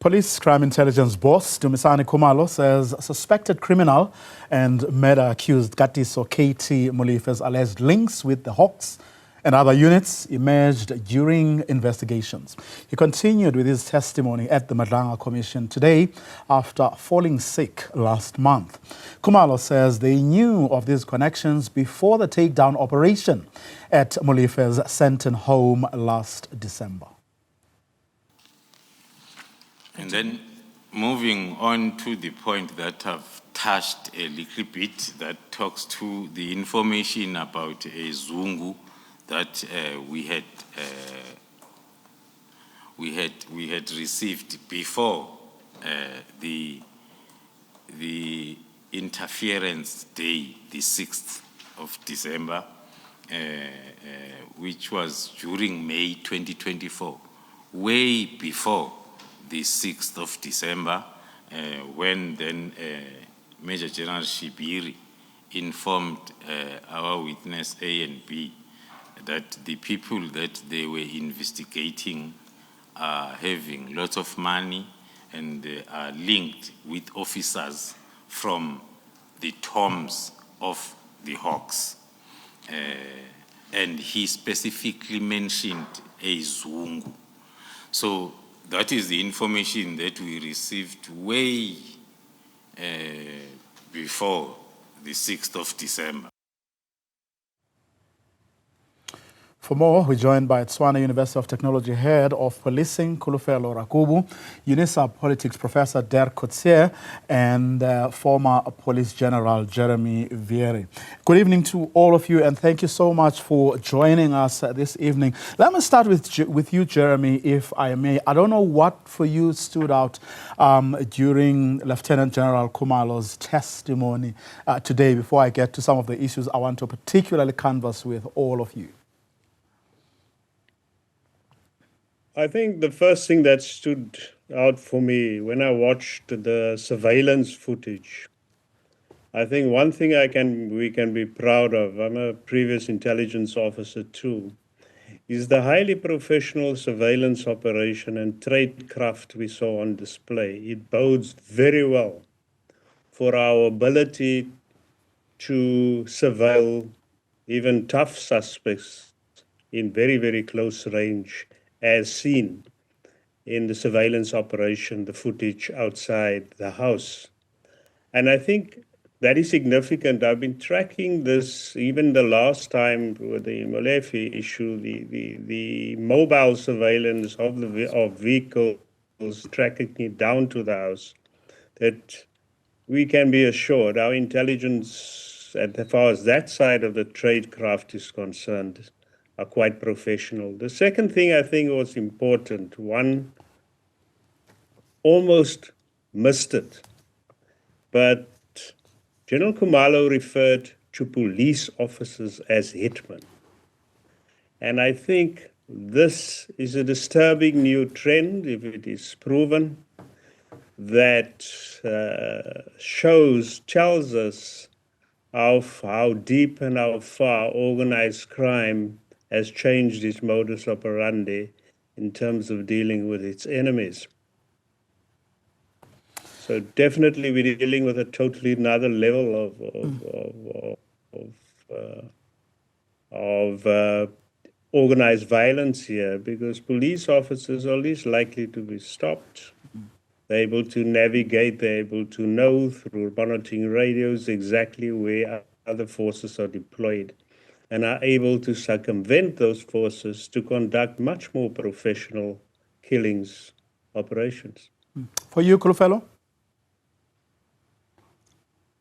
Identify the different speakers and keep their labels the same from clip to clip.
Speaker 1: Police crime intelligence boss Dumisani Khumalo says suspected criminal and murder accused Katiso KT Molefe's alleged links with the Hawks and other units emerged during investigations. He continued with his testimony at the Madlanga Commission today after falling sick last month. Khumalo says they knew of these connections before the takedown operation at Molefe's Senton home last December.
Speaker 2: And then moving on to the point that I've touched a little bit, that talks to the information about a Zungu that we had received before the interference day, the 6th of December, which was during May 2024, way before the 6th of December, when then Major General Vearey informed our witness A and B that the people that they were investigating are having lots of money and they are linked with officers from the tombs of the Hawks. And he specifically mentioned a Zungu. So that is the information that we received way before the 6th of December.
Speaker 1: For more, we're joined by Tshwane University of Technology Head of Policing, Kholofelo Rakubu, UNISA Politics Professor Dirk Kotzé, and former Police General Jeremy Vearey. Good evening to all of you, and thank you so much for joining us this evening. Let me start with you, Jeremy, if I may. I don't know what for you stood out during Lieutenant General Khumalo's testimony today. Before I get to some of the issues I want to particularly canvass with all of you.
Speaker 3: I think the first thing that stood out for me when I watched the surveillance footage, I think one thing we can be proud of, I'm a previous intelligence officer too, is the highly professional surveillance operation and tradecraft we saw on display. It bodes very well for our ability to surveil even tough suspects in very, very close range, as seen in the surveillance operation, the footage outside the house. And I think that is significant. I've been tracking this even the last time with the Molefe issue, the mobile surveillance of vehicles tracking it down to the house, that we can be assured our intelligence, as far as that side of the tradecraft is concerned, are quite professional. The second thing I think was important, one almost missed it, but General Khumalo referred to police officers as hitmen. And I think this is a disturbing new trend, if it is proven, that tells us how deep and how far organized crime has changed its modus operandi in terms of dealing with its enemies. So definitely we're dealing with a totally another level of organized violence here, because police officers are least likely to be stopped. They're able to navigate, they're able to know through monitoring radios exactly where other forces are deployed, and are able to circumvent those forces to conduct much more professional killings operations.
Speaker 1: For you, Kholofelo?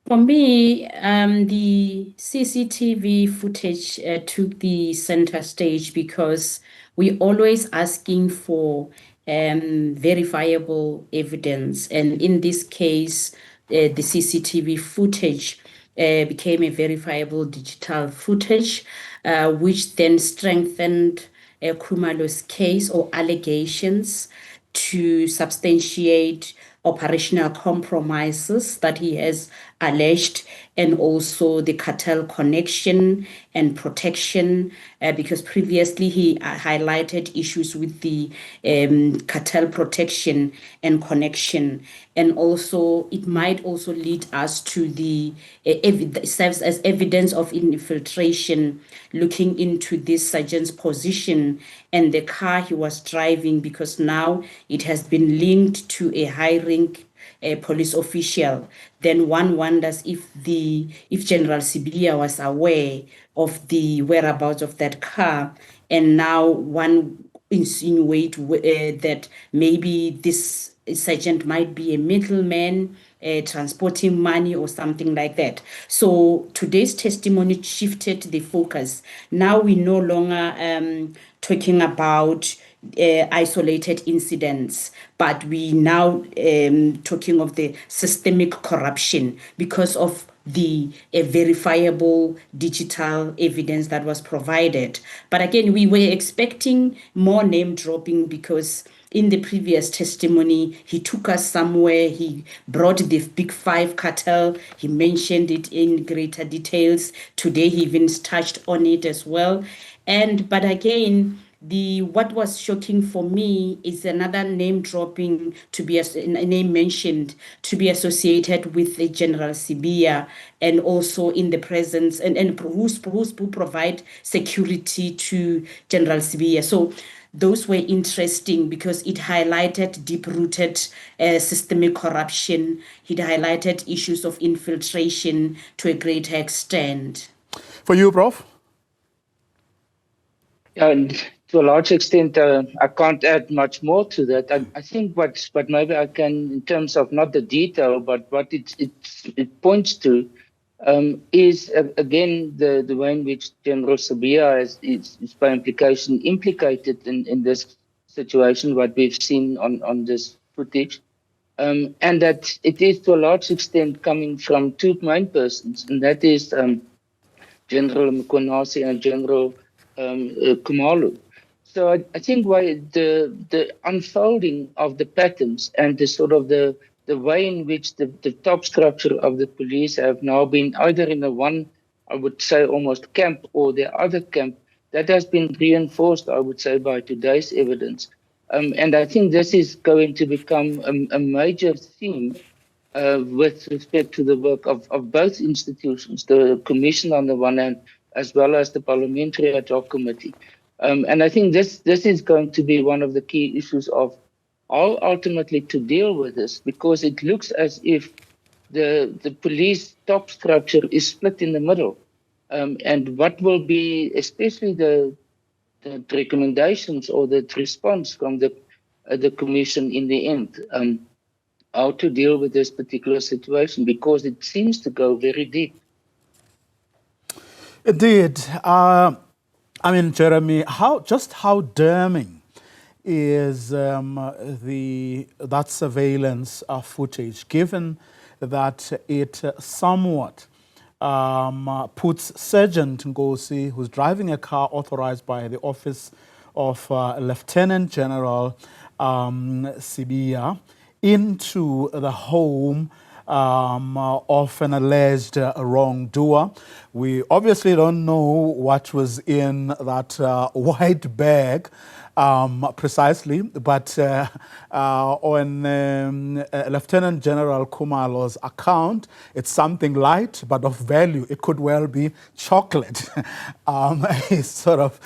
Speaker 4: For me, the CCTV footage took the center stage because we always asking for verifiable evidence. And in this case, the CCTV footage became a verifiable digital footage, which then strengthened Khumalo's case or allegations to substantiate operational compromises that he has alleged, and also the cartel connection and protection, because previously he highlighted issues with the cartel protection and connection. And also it might also lead us to the serves as evidence of infiltration, looking into this sergeant's position and the car he was driving, because now it has been linked to a high-rank police official. Then one wonders if General Sibiya was aware of the whereabouts of that car, and now one insinuate that maybe this sergeant might be a middleman transporting money or something like that. So today's testimony shifted the focus. Now we no longer talking about isolated incidents, but we now talking of the systemic corruption because of the verifiable digital evidence that was provided. But again, we were expecting more name dropping, because in the previous testimony, he took us somewhere. He brought the Big Five cartel. He mentioned it in greater details. Today, he even touched on it as well. But again, what was shocking for me is another name dropping, to be a name mentioned to be associated with the General Sibiya, and also in the presence and who provide security to General Sibiya. So those were interesting because it highlighted deep-rooted systemic corruption. It highlighted issues of infiltration to a greater extent.
Speaker 1: For you, Prof?
Speaker 5: And to a large extent, I can't add much more to that. I think what maybe I can, in terms of not the detail, but what it points to, is again the way in which General Sibiya is by implication implicated in this situation, what we've seen on this footage, and that it is to a large extent coming from two main persons, and that is General Mkonasi and General Khumalo. So I think why the unfolding of the patterns and the sort of the way in which the top structure of the police have now been either in the one, I would say, almost camp, or the other camp, that has been reinforced, I would say, by today's evidence. And I think this is going to become a major theme with respect to the work of both institutions, the Commission on the one hand, as well as the Parliamentary Ad Hoc Committee. And I think this is going to be one of the key issues of how ultimately to deal with this, because it looks as if the police top structure is split in the middle. And what will be especially the recommendations or the response from the Commission in the end, how to deal with this particular situation, because it seems to go very deep.
Speaker 1: Indeed. I mean, Jeremy, how damning is that surveillance footage, given that it somewhat puts Sergeant Ngosi, who's driving a car authorized by the office of Lieutenant General Sibiya, into the home of an alleged wrongdoer. We obviously don't know what was in that white bag precisely, but on Lieutenant General Khumalo's account, it's something light but of value. It could well be chocolate. It's sort of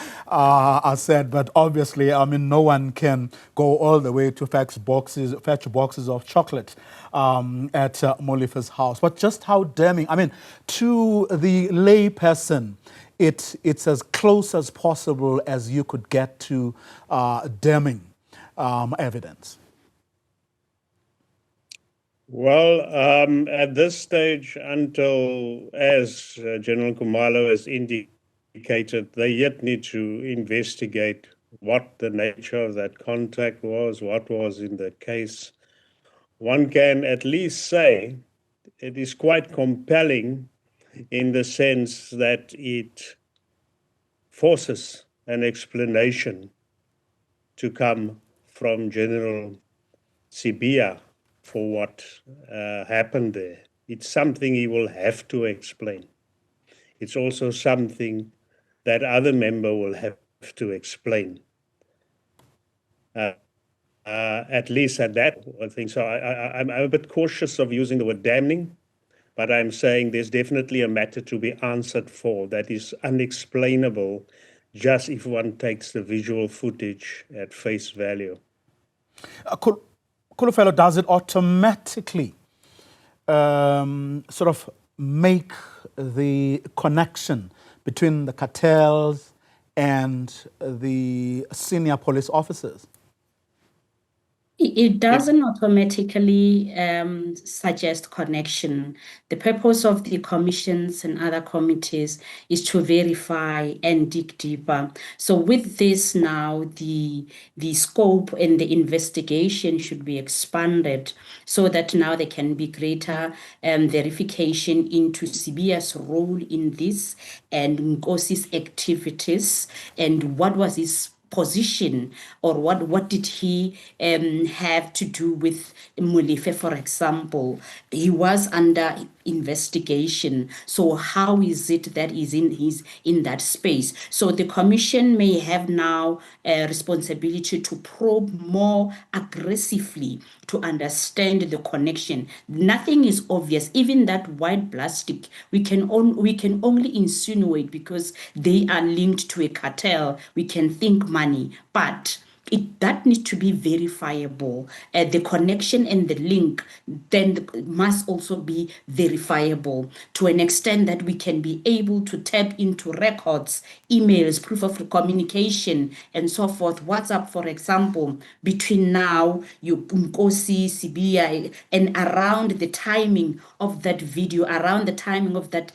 Speaker 1: said, but obviously, I mean, no one can go all the way to fetch boxes of chocolate at Molefe's house. But just how damning, I mean, to the lay person, it's as close as possible as you could get to damning evidence.
Speaker 3: Well, at this stage, until, as General Khumalo has indicated, they yet need to investigate what the nature of that contact was, what was in the case. One can at least say it is quite compelling in the sense that it forces an explanation to come from General Sibiya for what happened there. It's something he will have to explain. It's also something that other member will have to explain. At least at that, I think so. I'm a bit cautious of using the word damning, but I'm saying there's definitely a matter to be answered for that is unexplainable just if one takes the visual footage at face value.
Speaker 1: Kholofelo, does it automatically sort of make the connection between the cartels and the senior police officers?
Speaker 4: It doesn't automatically suggest connection. The purpose of the commissions and other committees is to verify and dig deeper. So with this now, the scope and the investigation should be expanded so that now there can be greater verification into Sibiya's role in this and Nkosi's activities and what was his position or what did he have to do with Molefe, for example. He was under investigation, so how is it that he's in that space? So the commission may have now a responsibility to probe more aggressively to understand the connection. Nothing is obvious. Even that white plastic, we can only insinuate because they are linked to a cartel. We can think money, but that needs to be verifiable. The connection and the link then must also be verifiable to an extent that we can be able to tap into records, emails, proof of communication, and so forth. WhatsApp, for example, between now, Nkosi, Sibiya, and around the timing of that video, around the timing of that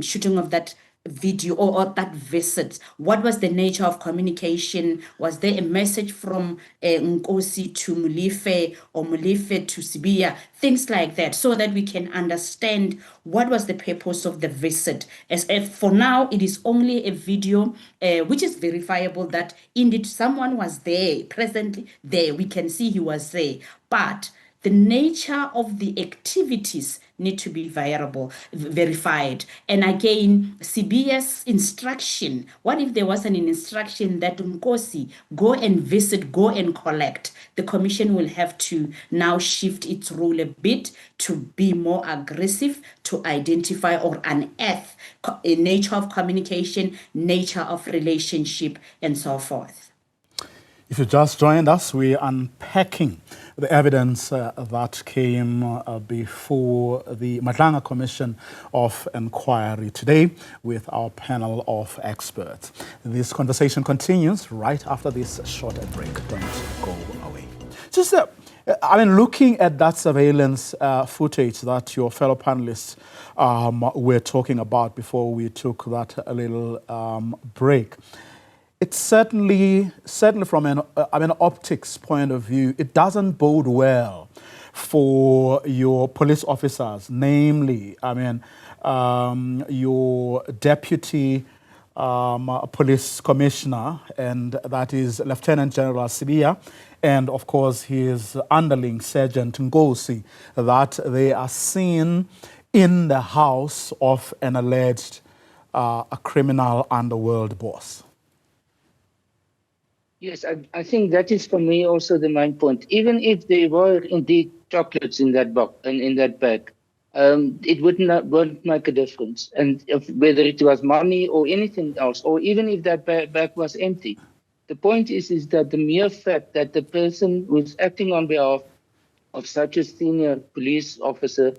Speaker 4: shooting of that video or that visit. What was the nature of communication? Was there a message from Nkosi to Molefe or Molefe to Sibiya? Things like that, so that we can understand what was the purpose of the visit. As if for now, it is only a video which is verifiable that indeed someone was there, presently there. We can see he was there. But the nature of the activities need to be verified. And again, Sibiya's instruction, what if there was an instruction that Nkosi, go and visit, go and collect? The commission will have to now shift its role a bit to be more aggressive, to identify or unearth a nature of communication, nature of relationship, and so forth.
Speaker 1: If you just joined us, we're unpacking the evidence that came before the Madlanga Commission of Inquiry today with our panel of experts. This conversation continues right after this short break. Don't go away. Just, looking at that surveillance footage that your fellow panelists were talking about before we took that little break, it's certainly from an optics point of view, it doesn't bode well for your police officers, namely, your deputy police commissioner, and that is Lieutenant General Sibiya, and of course his underling, Sergeant Nkosi, that they are seen in the house of an alleged a criminal underworld boss.
Speaker 5: Yes, I think that is for me also the main point. Even if there were indeed chocolates in that box and in that bag, it wouldn't make a difference. And whether it was money or anything else, or even if that bag was empty, the point is that the mere fact that the person who's acting on behalf of such a senior police officer,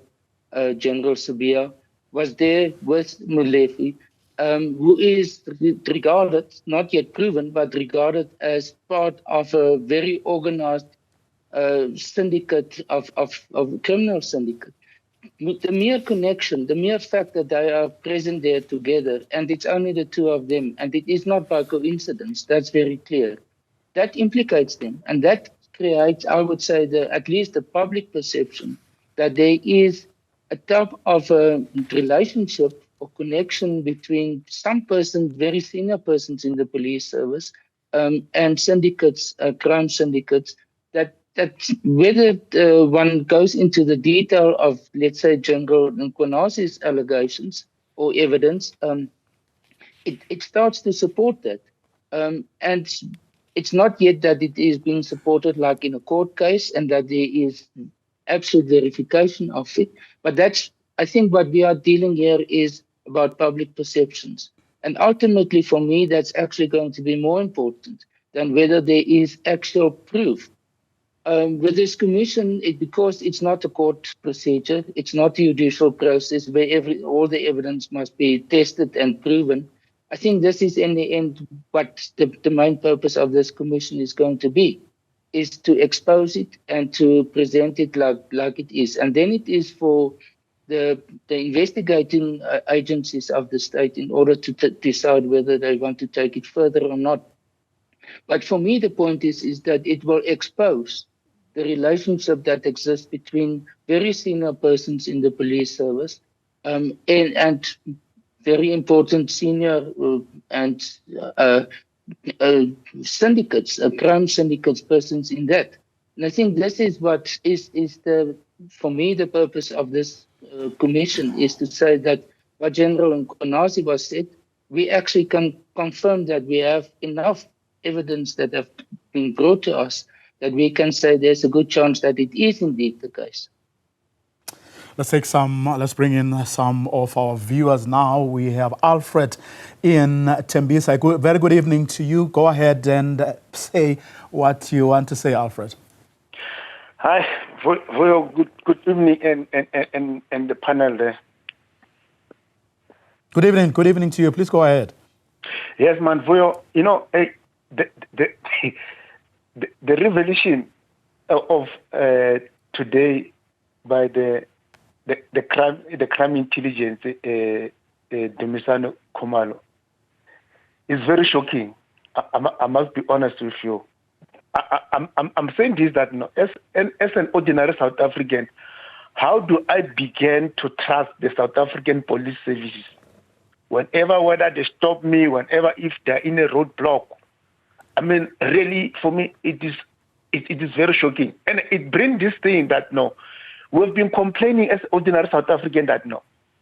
Speaker 5: General Sibiya, was there with Molefe, who is regarded, not yet proven, but regarded as part of a very organized syndicate of criminal syndicate. The mere connection, the mere fact that they are present there together, and it's only the two of them, and it is not by coincidence, that's very clear. That implicates them, and that creates, I would say, at least the public perception that there is a type of a relationship or connection between some persons, very senior persons in the police service, and syndicates, crime syndicates, that whether one goes into the detail of, let's say, General Nkwanasi's allegations or evidence, it starts to support that. And it's not yet that it is being supported like in a court case and that there is absolute verification of it. But I think what we are dealing here is about public perceptions. And ultimately, for me, that's actually going to be more important than whether there is actual proof. With this commission, because it's not a court procedure, it's not a judicial process where all the evidence must be tested and proven. I think this is in the end what the main purpose of this commission is going to be, is to expose it and to present it like it is. And then it is for the investigating agencies of the state in order to decide whether they want to take it further or not. But for me, the point is that it will expose the relationship that exists between very senior persons in the police service and very important senior and syndicates, crime syndicates, persons in that. And I think this is what is for me, the purpose of this commission is to say that what General Nkonasi was said, we actually can confirm that we have enough evidence that have been brought to us that we can say there's a good chance that it is indeed the case.
Speaker 1: Let's bring in some of our viewers now. We have Alfred in Tembisa. Very good evening to you. Go ahead and say what you want to say, Alfred.
Speaker 6: Hi, good evening and the panel there.
Speaker 1: Good evening to you. Please go ahead.
Speaker 6: Yes, man, you know, the revelation of today by the crime intelligence, Dumisani Khumalo, is very shocking. I must be honest with you. I'm saying this, that as an ordinary South African, how do I begin to trust the South African police services? Whether they stop me, if they're in a roadblock, I mean, really, for me, it is very shocking. And it brings this thing that, we've been complaining as ordinary South African that,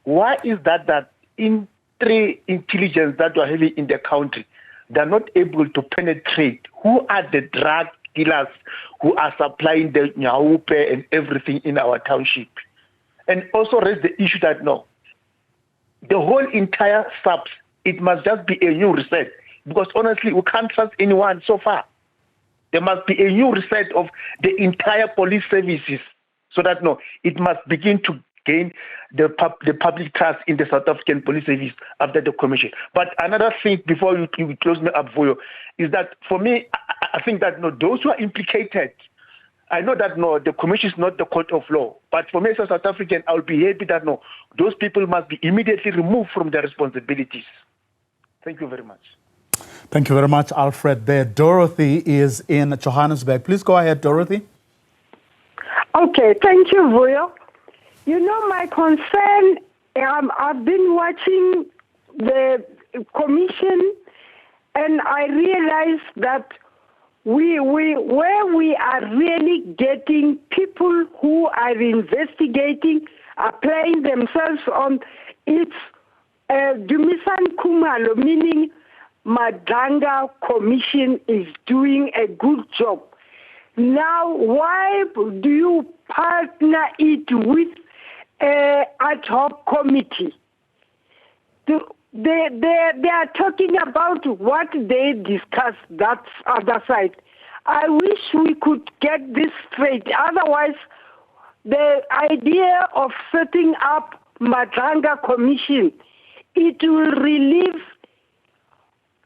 Speaker 6: why is that in three intelligence that we're having in the country, they're not able to penetrate who are the drug dealers who are supplying the nyaupe and everything in our township. And also raise the issue that, the whole entire SAPS, it must just be a new reset. Because honestly, we can't trust anyone so far. There must be a new reset of the entire police services so that it must begin to gain the public trust in the South African police service after the commission. But another thing before you close me up, Vuyo, is that for me, I think that those who are implicated, I know that the commission is not the court of law, but for me as a South African, I will be happy that those people must be immediately removed from their responsibilities. Thank you very much.
Speaker 1: Thank you very much, Alfred. There, Dorothy is in Johannesburg. Please go ahead, Dorothy.
Speaker 7: Okay, thank you, Vuyo. You know, my concern, I've been watching the commission and I realized that where we are really getting people who are investigating, applying themselves on, it's Dumisani Khumalo, meaning Madlanga Commission is doing a good job. Now, why do you partner it with an ad hoc committee? They are talking about what they discussed, that's other side. I wish we could get this straight. Otherwise, the idea of setting up Madlanga Commission, it will relieve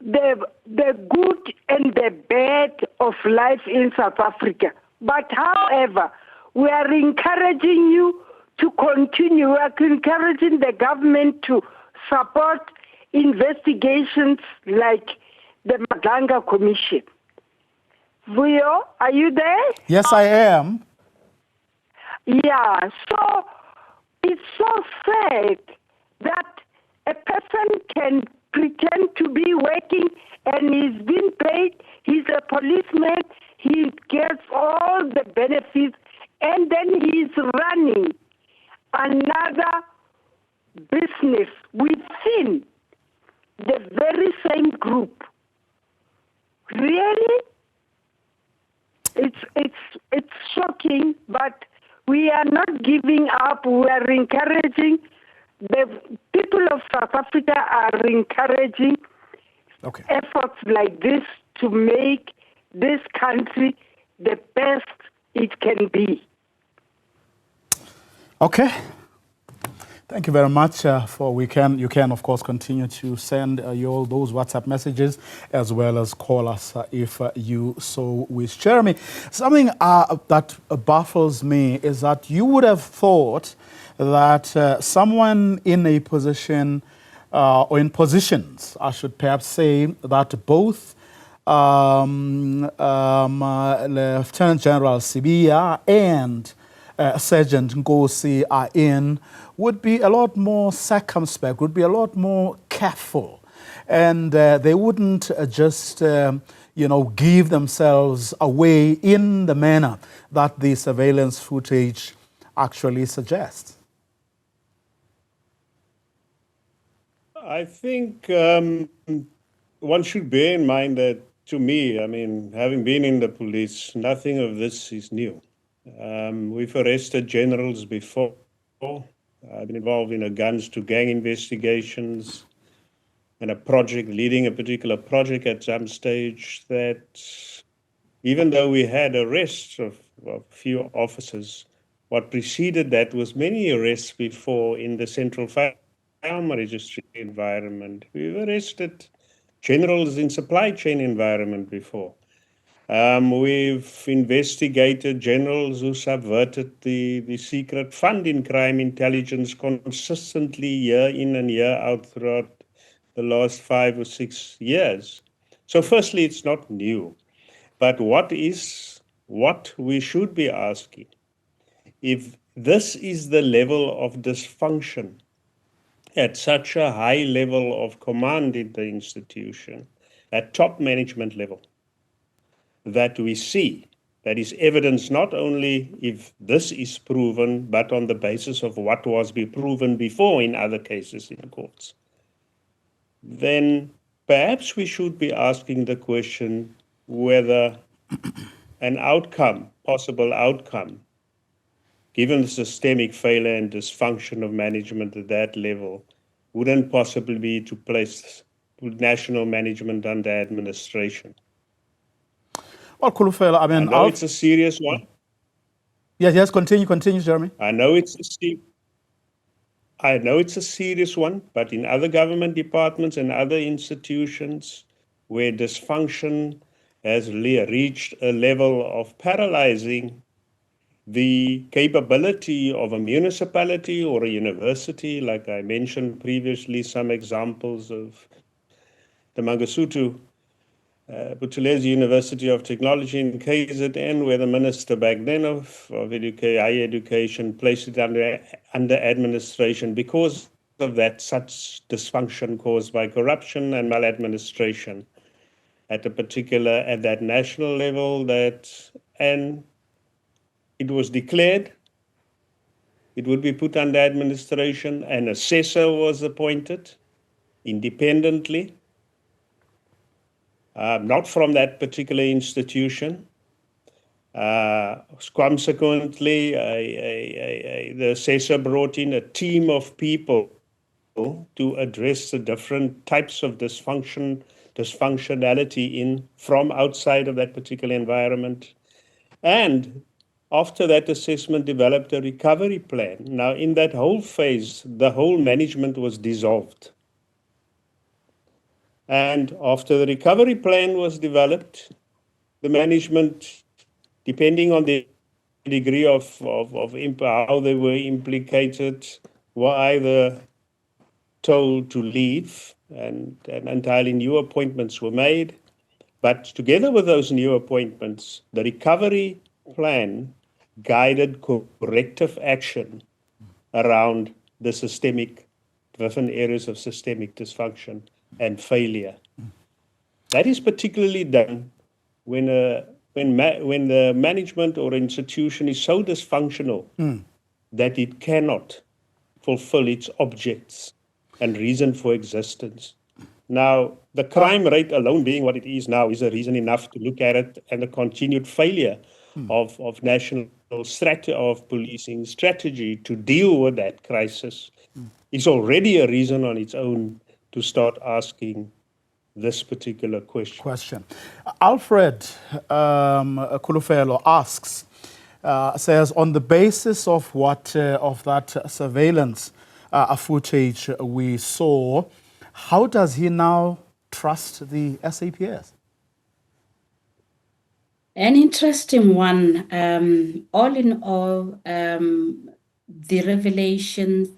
Speaker 7: the good and the bad of life in South Africa. But however, we are encouraging you to continue. We are encouraging the government to support investigations like the Madlanga Commission. Vuyo, are you there?
Speaker 1: Yes, I am.
Speaker 7: Yeah, so it's so sad that a person can pretend to be working and he's been paid, he's a policeman, he gets all the benefits, and then he's running another business within the very same group. Really? It's shocking, but we are not giving up. We are encouraging. The people of South Africa are encouraging efforts like this to make this country the best it can be.
Speaker 1: Okay. Thank you very much. You can of course continue to send those WhatsApp messages as well as call us if you so wish. Jeremy, something that baffles me is that you would have thought that someone in a position or in positions, I should perhaps say, that both Lieutenant General Sibiya and Sergeant Nkosi are in, would be a lot more circumspect, would be a lot more careful, and they wouldn't just give themselves away in the manner that the surveillance footage actually suggests.
Speaker 3: I think one should bear in mind that, to me, I mean, having been in the police, nothing of this is new. We've arrested generals before. I've been involved in guns to gang investigations and leading a particular project at some stage, that even though we had arrests of a few officers, what preceded that was many arrests before in the Central Firearm Registry environment. We've arrested generals in supply chain environment before. We've investigated generals who subverted the secret fund in crime intelligence consistently year in and year out throughout the last 5 or 6 years. So firstly, it's not new. But what we should be asking, if this is the level of dysfunction at such a high level of command in the institution, at top management level, that we see, that is evidence not only if this is proven, but on the basis of what was proven before in other cases in courts, then perhaps we should be asking the question whether an possible outcome, given the systemic failure and dysfunction of management at that level, wouldn't possibly be to place national management under administration.
Speaker 1: Well, Kholofelo, I
Speaker 3: know it's a serious one.
Speaker 1: Yes, continue, Jeremy.
Speaker 3: I know it's a serious one, but in other government departments and other institutions where dysfunction has reached a level of paralyzing the capability of a municipality or a university, like I mentioned previously, some examples of the Mangosuthu Buthelezi University of Technology in KZN, where the minister back then of higher education placed it under administration because of that such dysfunction caused by corruption and maladministration at that national level, and it was declared it would be put under administration. An assessor was appointed independently, not from that particular institution. Consequently, the assessor brought in a team of people to address the different types of dysfunctionality from outside of that particular environment. And after that assessment, developed a recovery plan. Now, in that whole phase, the whole management was dissolved. And after the recovery plan was developed, the management, depending on the degree of how they were implicated, were either told to leave and entirely new appointments were made. But together with those new appointments, the recovery plan guided corrective action around the different areas of systemic dysfunction and failure. That is particularly done when when the management or institution is so dysfunctional that it cannot fulfill its objects and reason for existence. Now, the crime rate alone being what it is now is a reason enough to look at it, and the continued failure of national strategy, of policing strategy to deal with that crisis is already a reason on its own to start asking this particular question.
Speaker 1: Alfred Kholofelo asks, says, on the basis of what of that surveillance footage we saw, how does he now trust the SAPS?
Speaker 4: An interesting one. All in all, the revelations.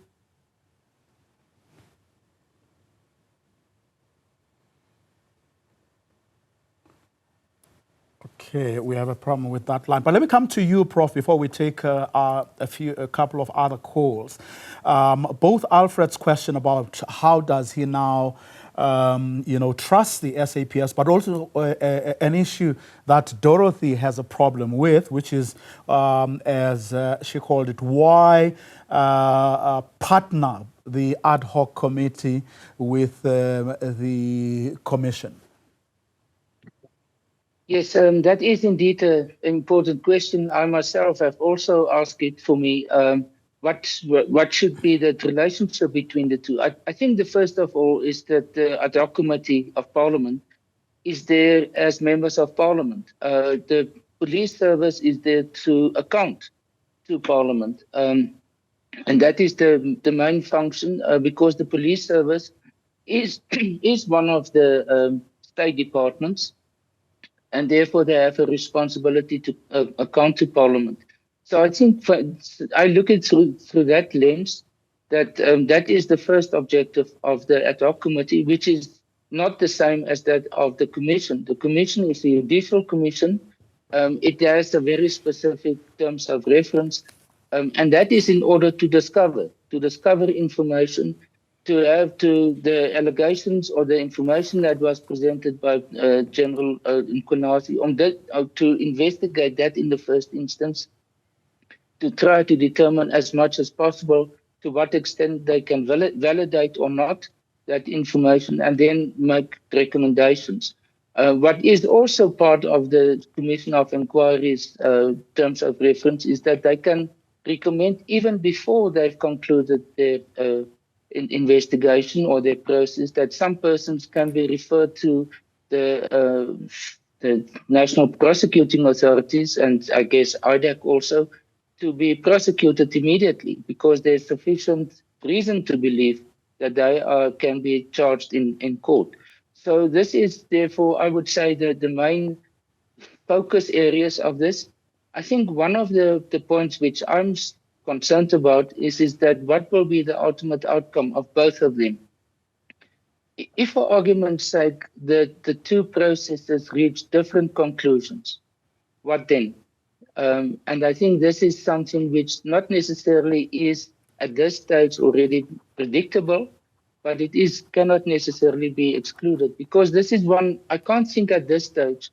Speaker 1: Okay, we have a problem with that line. But let me come to you, Prof, before we take a couple of other calls. Both Alfred's question about how does he now, trust the SAPS, but also an issue that Dorothy has a problem with, which is, as she called it, why partner the ad hoc committee with the commission?
Speaker 5: Yes, that is indeed an important question. I myself have also asked it for me. What should be the relationship between the two? I think the first of all is that the ad hoc committee of Parliament is there as members of Parliament. The police service is there to account to Parliament. And that is the main function because the police service is one of the state departments, and therefore they have a responsibility to account to Parliament. So I think I look at through that lens that that is the first objective of the ad hoc committee, which is not the same as that of the commission. The commission is a judicial commission. It has a very specific terms of reference, and that is in order to discover information, to have the allegations or the information that was presented by General Nkonazi on that, to investigate that in the first instance, to try to determine as much as possible to what extent they can validate or not that information, and then make recommendations. What is also part of the Commission of Inquiry's terms of reference is that they can recommend even before they've concluded their investigation or their process, that some persons can be referred to the national prosecuting authorities, and I guess IDAC also, to be prosecuted immediately because there's sufficient reason to believe that they can be charged in court. So this is therefore, I would say, the main focus areas of this. I think one of the points which I'm concerned about is that what will be the ultimate outcome of both of them. If, for argument's sake, the two processes reach different conclusions, what then? And I think this is something which not necessarily is at this stage already predictable, but it cannot necessarily be excluded, because this is one, I can't think at this stage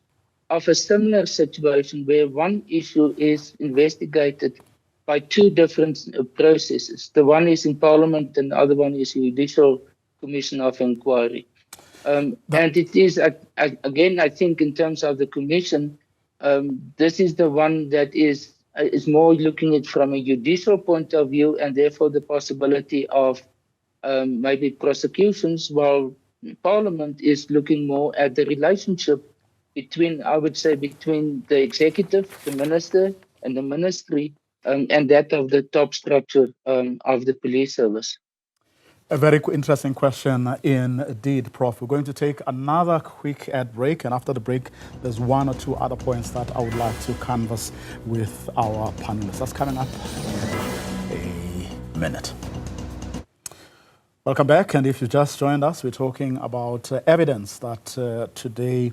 Speaker 5: of a similar situation where one issue is investigated by two different processes. The one is in Parliament and the other one is the Judicial Commission of Inquiry. And it is, again, I think in terms of the Commission, this is the one that is more looking at it from a judicial point of view, and therefore the possibility of maybe prosecutions, while Parliament is looking more at the relationship between, I would say, between the executive, the minister, and the ministry, and that of the top structure of the police service.
Speaker 1: A very interesting question indeed, Prof. We're going to take another quick ad break, and after the break, there's one or two other points that I would like to canvass with our panelists. That's coming up in a minute. Welcome back, and if you just joined us, we're talking about evidence that today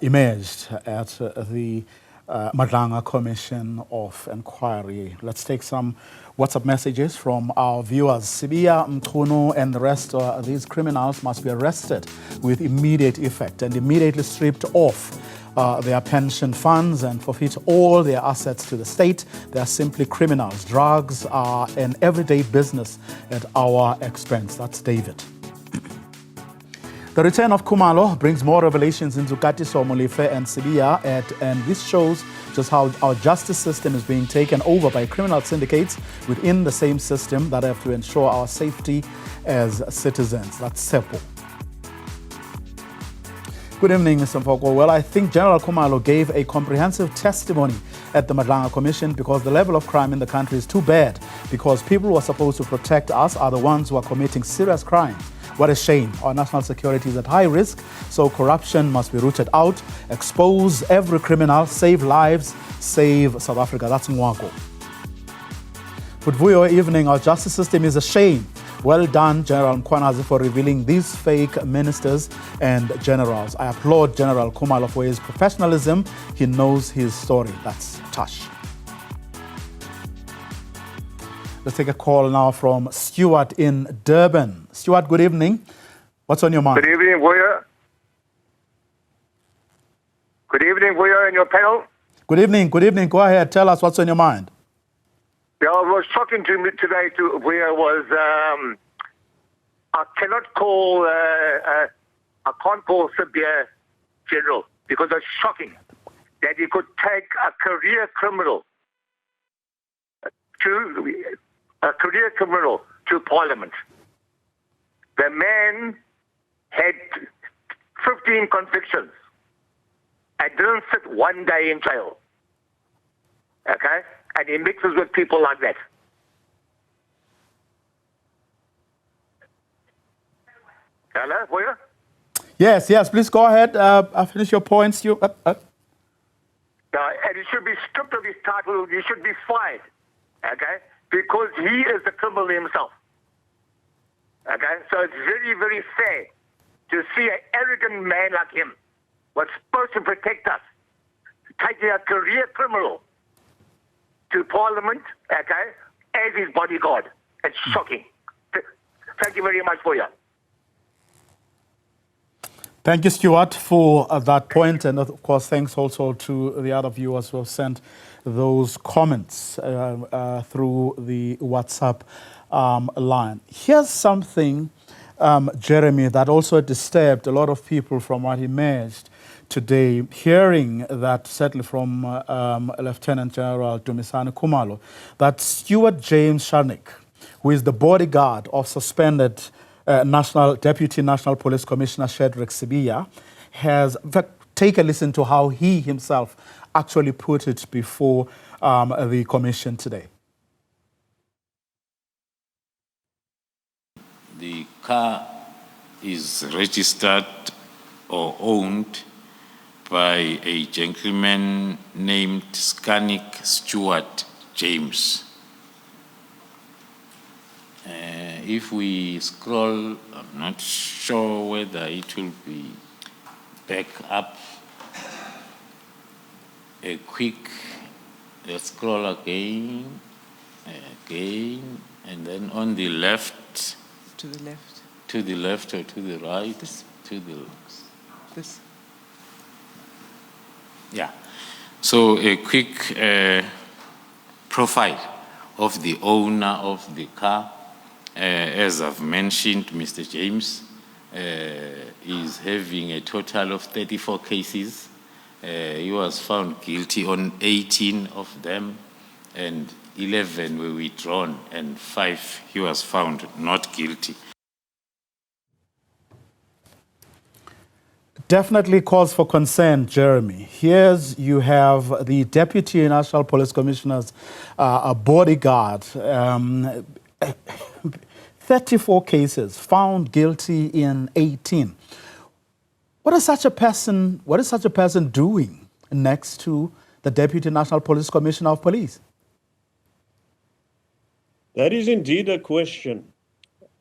Speaker 1: emerged at the Madlanga Commission of Inquiry. Let's take some WhatsApp messages from our viewers. Sibia Mkunu and the rest of these criminals must be arrested with immediate effect and immediately stripped off their pension funds and forfeit all their assets to the state. They are simply criminals. Drugs are an everyday business at our expense. That's David. The return of Khumalo brings more revelations into Katiso Molefe and Sibia, and this shows just how our justice system is being taken over by criminal syndicates within the same system that have to ensure our safety as citizens. That's SEPO. Good evening, Mr. Mfoko. Well, I think General Khumalo gave a comprehensive testimony at the Madlanga Commission because the level of crime in the country is too bad, because people who are supposed to protect us are the ones who are committing serious crimes. What a shame. Our national security is at high risk, so corruption must be rooted out. Expose every criminal, save lives, save South Africa. That's Mwako. Good evening. Our justice system is a shame. Well done, General Mkhwanazi, for revealing these fake ministers and generals. I applaud General Khumalo for his professionalism. He knows his story. That's Tash. Let's take a call now from Stuart in Durban. Stuart, good evening. What's on your mind?
Speaker 8: Good evening, Vuyo. Good evening, Vuyo, and your panel.
Speaker 1: Good evening. Good evening. Go ahead. Tell us what's on your mind.
Speaker 8: Yeah, what was shocking to me today, Vuyo, was I can't call Sabia general because it's shocking that he could take a career criminal to Parliament. The man had 15 convictions and didn't sit one day in jail. Okay? And he mixes with people like that. Hello, Vuyo?
Speaker 1: Yes, please go ahead. Finish your points.
Speaker 8: And he should be stripped of his title. He should be fired. Okay? Because he is the criminal himself. Okay? So it's very, very sad to see an arrogant man like him, what's supposed to protect us, taking a career criminal to Parliament, okay, as his bodyguard. It's shocking. Thank you very much for you.
Speaker 1: Thank you, Stuart, for that point. And of course, thanks also to the other viewers who have sent those comments through the WhatsApp line. Here's something, Jeremy, that also disturbed a lot of people from what emerged today, hearing that, certainly from Lieutenant General Dumisani Khumalo, that Stuart James Sharnick, who is the bodyguard of suspended Deputy National Police Commissioner Shadrack Sibia, has, in fact, take a listen to how he himself actually put it before the commission today.
Speaker 2: The car is registered or owned by a gentleman named Scarnick Stuart James. If we scroll, I'm not sure whether it will be back up. A quick, let's scroll again, and then on the left.
Speaker 9: To the left.
Speaker 2: To the left or to the right?
Speaker 9: This.
Speaker 2: To the
Speaker 9: This.
Speaker 2: Yeah. So a quick profile of the owner of the car. As I've mentioned, Mr. James is having a total of 34 cases. He was found guilty on 18 of them, and 11 were withdrawn, and 5 he was found not guilty.
Speaker 1: Definitely cause for concern, Jeremy. Here's you have the Deputy National Police Commissioner's bodyguard. 34 cases, found guilty in 18. What is such a person doing next to the Deputy National Police Commissioner of Police?
Speaker 3: That is indeed a question.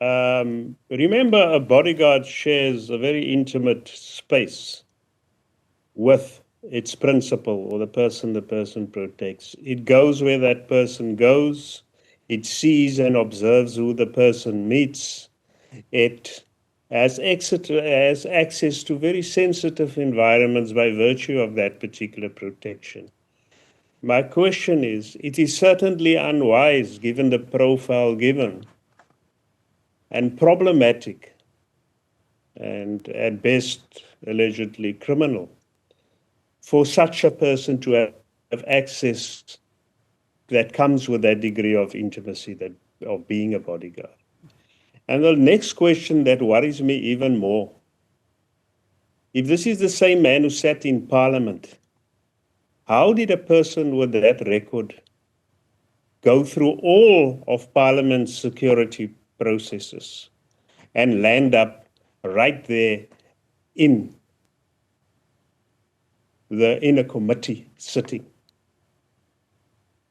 Speaker 3: Remember, a bodyguard shares a very intimate space with its principal or the person protects. It goes where that person goes. It sees and observes who the person meets. It has access to very sensitive environments by virtue of that particular protection. My question is, it is certainly unwise, given the profile given, and problematic, and at best allegedly criminal, for such a person to have access that comes with that degree of intimacy of being a bodyguard. And the next question that worries me even more, if this is the same man who sat in Parliament, how did a person with that record go through all of Parliament's security processes and land up right there in a committee sitting?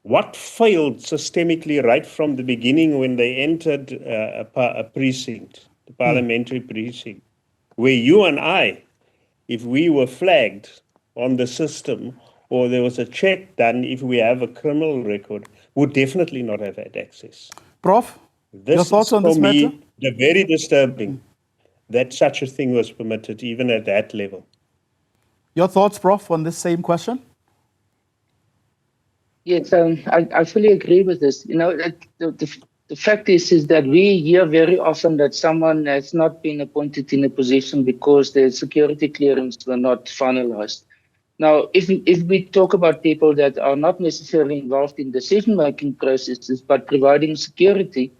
Speaker 3: What failed systemically right from the beginning when they entered a precinct, the parliamentary precinct, where you and I, if we were flagged on the system or there was a check done if we have a criminal record, would definitely not have had access.
Speaker 1: Prof, your thoughts on this matter?
Speaker 3: The very disturbing that such a thing was permitted even at that level.
Speaker 1: Your thoughts, Prof, on this same question?
Speaker 5: Yes, I fully agree with this. You know, the fact is that we hear very often that someone has not been appointed in a position because their security clearance were not finalized. Now, if we talk about people that are not necessarily involved in decision-making processes but providing security,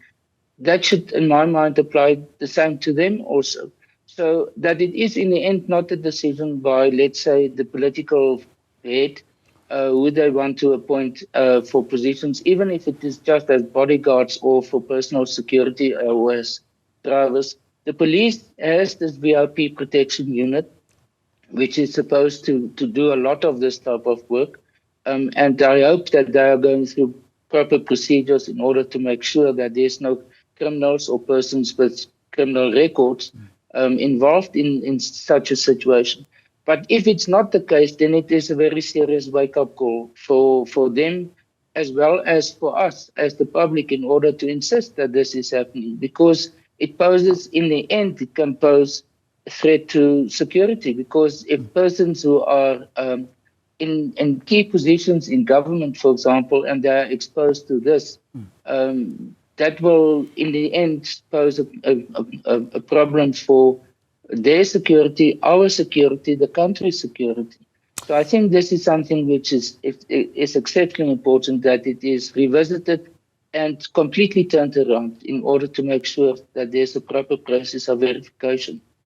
Speaker 5: that should, in my mind, apply the same to them also. So that it is in the end not a decision by, let's say, the political head, who they want to appoint for positions, even if it is just as bodyguards or for personal security or as drivers. The police has this VIP protection unit, which is supposed to do a lot of this type of work. And I hope that they are going through proper procedures in order to make sure that there's no criminals or persons with criminal records involved in such a situation. But if it's not the case, then it is a very serious wake-up call for them as well as for us as the public in order to insist that this is happening, because it poses, in the end, it can pose a threat to security, because if persons who are in key positions in government, for example, and they're exposed to this, that will, in the end, pose a problem for their security, our security, the country's security. So I think this is something which is exceptionally important, that it is revisited and completely turned around in order to make sure that there's a proper process of verification.